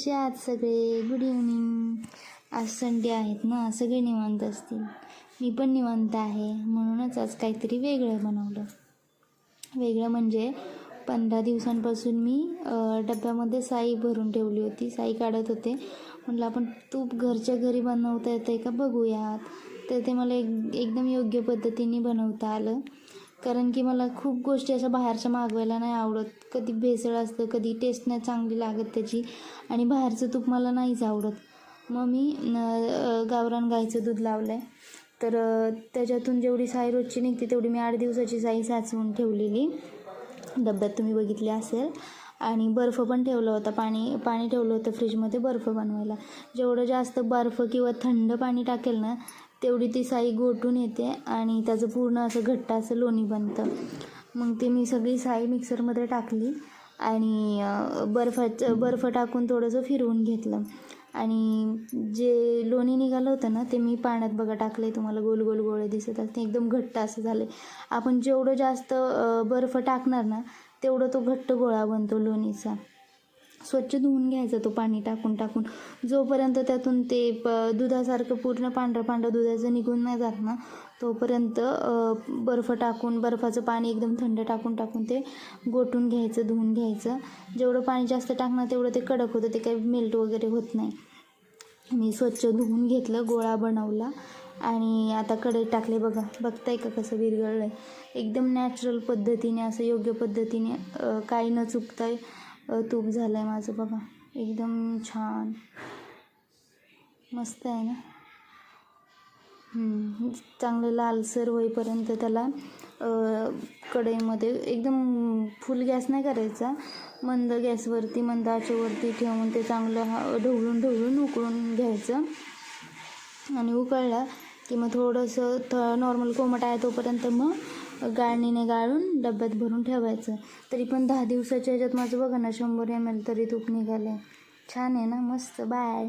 कसे आहात सगळे? Good evening. आज संडे आहेत ना, सगळे निवांत असतील. मी पण निवांत आहे, म्हणूनच आज काहीतरी वेगळं बनवलं. वेगळं म्हणजे 15 दिवसांपासून मी डब्यामध्ये साई भरून ठेवली होती. साई काढत होते. म्हटलं आपण तूप घरच्या घरी बनवता येतं आहे का बघूयात. तर ते मला एकदम योग्य पद्धतीने बनवता आलं. कारण की मला खूप गोष्टी अशा बाहेरच्या मागवायला नाही आवडत. कधी भेसळ असतं, कधी टेस्ट नाही चांगली लागत त्याची, आणि बाहेरचं तूप मला नाहीच आवडत. मग मी गावरान गाईचं दूध लावलं आहे. तर त्याच्यातून जेवढी साई रोजची निघते तेवढी मी 8 दिवसाची साई साचवून ठेवलेली डब्यात, तुम्ही बघितली असेल. आणि बर्फ पण ठेवला होता, पाणी ठेवलं होतं फ्रीजमध्ये बर्फ बनवायला. जेवढं जास्त बर्फ किंवा थंड पाणी टाकेल ना, तेवढी ती साई गोटून येते आणि त्याचं पूर्ण असं घट्ट असं लोणी बनतं. मग ते मी सगळी साई मिक्सरमध्ये टाकली आणि बर्फ टाकून थोडंसं फिरवून घेतलं. आणि जे लोणी निघालं होतं ना, ते मी पाण्यात बघा टाकलं आहे. तुम्हाला गोल गोल गोळे दिसत असते, एकदम घट्ट असं झालं आहे. आपण जेवढं जास्त बर्फ टाकणार ना, तेवढं तो घट्ट गोळा बनतो लोणीचा. स्वच्छ धुवून घ्यायचा तो पाणी टाकून जोपर्यंत त्यातून ते दुधासारखं पूर्ण पांढरं दुधाचं निघून नाही जात ना, तोपर्यंत बर्फ टाकून, बर्फाचं पाणी एकदम थंड टाकून ते गोटून घ्यायचं, धुवून घ्यायचं. जेवढं पाणी जास्त टाकणार तेवढं ते कडक होतं, ते काही मेल्ट वगैरे होत नाही. मी स्वच्छ धुवून घेतलं, गोळा बनवला आणि आता कढईत टाकले. बघताय का कसं विरघळलं आहे. एकदम नॅचरल पद्धतीने, असं योग्य पद्धतीने, काही न चुकता तूप झालं आहे माझं. बघा एकदम छान मस्त आहे ना. चांगलं लालसर होईपर्यंत त्याला कढईमध्ये एकदम फुल गॅस नाही करायचा, मंद गॅसवरती, मंद आचेवरती ठेवून ते चांगलं ढवळून उकळून घ्यायचं. आणि उकळला की मग थोडंसं नॉर्मल कोमट आहे तोपर्यंत मग गाळणीने गाळून डब्यात भरून ठेवायचं. तरी पण 10 दिवसाच्या ह्याच्यात माझं बघा ना 100 ml तरी तूप निघालं आहे. छान आहे ना, मस्त. बाय.